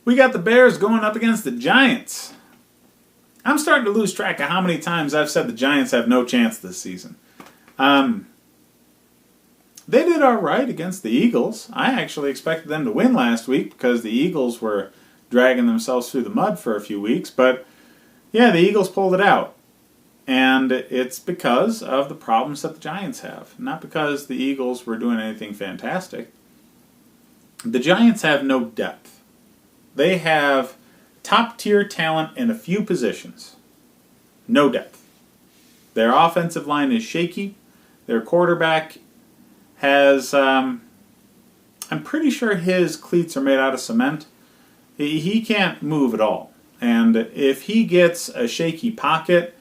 We got the Bears going up against the Giants. I'm starting to lose track of how many times I've said the Giants have no chance this season. They did all right against the Eagles. I actually expected them to win last week because the Eagles were dragging themselves through the mud for a few weeks. But, yeah, the Eagles pulled it out. And it's because of the problems that the Giants have. Not because the Eagles were doing anything fantastic. The Giants have no depth. They have top-tier talent in a few positions. No depth. Their offensive line is shaky. Their quarterback has, I'm pretty sure his cleats are made out of cement. He can't move at all. And if he gets a shaky pocket,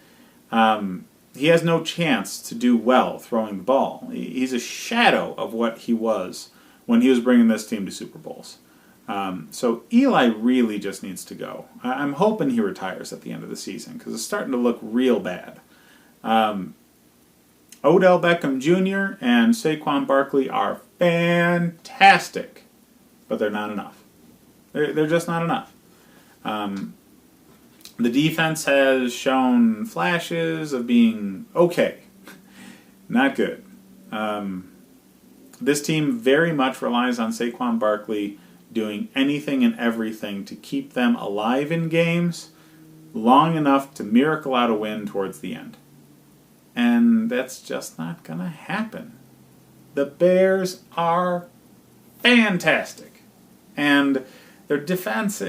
he has no chance to do well throwing the ball. He's a shadow of what he was when he was bringing this team to Super Bowls. So Eli really just needs to go. I'm hoping he retires at the end of the season because it's starting to look real bad. Odell Beckham Jr. and Saquon Barkley are fantastic, but they're not enough. They're just not enough. The defense has shown flashes of being okay, not good. This team very much relies on Saquon Barkley doing anything and everything to keep them alive in games long enough to miracle out a win towards the end. And that's just not going to happen. The Bears are fantastic. And their defense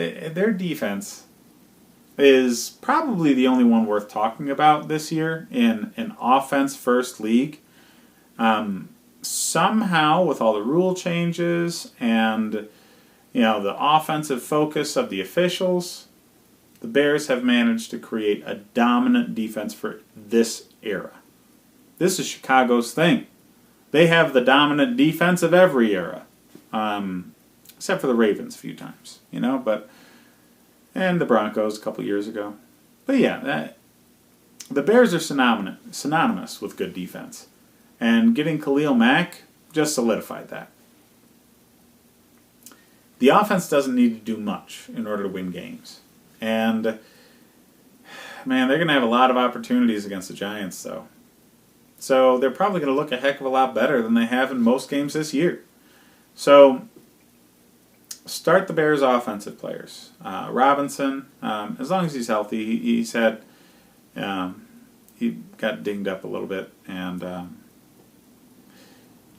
is probably the only one worth talking about this year in an offense-first league. Somehow, with all the rule changes and the offensive focus of the officials, the Bears have managed to create a dominant defense for this era. This is Chicago's thing. They have the dominant defense of every era, except for the Ravens a few times, and the Broncos a couple years ago. But yeah, the Bears are synonymous with good defense, and getting Khalil Mack just solidified that. The offense doesn't need to do much in order to win games. And, man, they're going to have a lot of opportunities against the Giants, though. So they're probably going to look a heck of a lot better than they have in most games this year. So start the Bears' offensive players. Robinson, as long as he's healthy, he got dinged up a little bit. And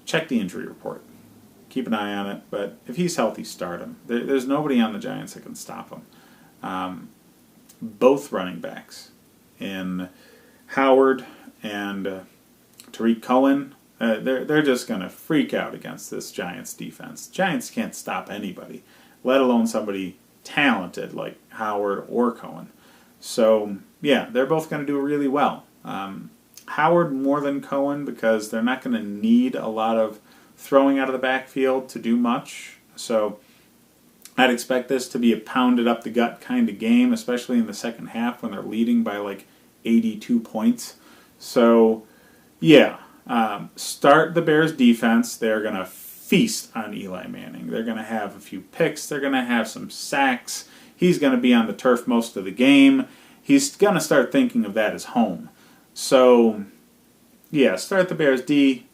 check the injury report. Keep an eye on it. But if he's healthy, start him. There's nobody on the Giants that can stop him. Both running backs in Howard and Tariq Cohen, they're just going to freak out against this Giants defense. Giants can't stop anybody, let alone somebody talented like Howard or Cohen. So, yeah, they're both going to do really well. Howard more than Cohen because they're not going to need a lot of throwing out of the backfield to do much. So I'd expect this to be a pounded up the gut kind of game, especially in the second half when they're leading by like 82 points. So, yeah, start the Bears defense. They're going to feast on Eli Manning. They're going to have a few picks. They're going to have some sacks. He's going to be on the turf most of the game. He's going to start thinking of that as home. So, yeah, start the Bears D.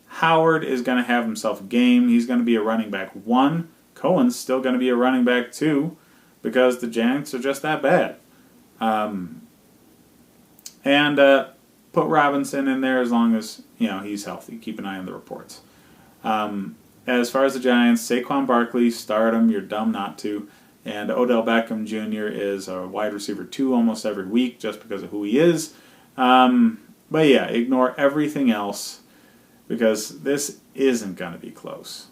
Howard is going to have himself a game. He's going to be a running back 1. Cohen's still going to be a running back 2 because the Giants are just that bad. And put Robinson in there as long as he's healthy. Keep an eye on the reports. As far as the Giants, Saquon Barkley, start him. You're dumb not to. And Odell Beckham Jr. is a wide receiver 2 almost every week just because of who he is. But yeah, ignore everything else because this isn't going to be close.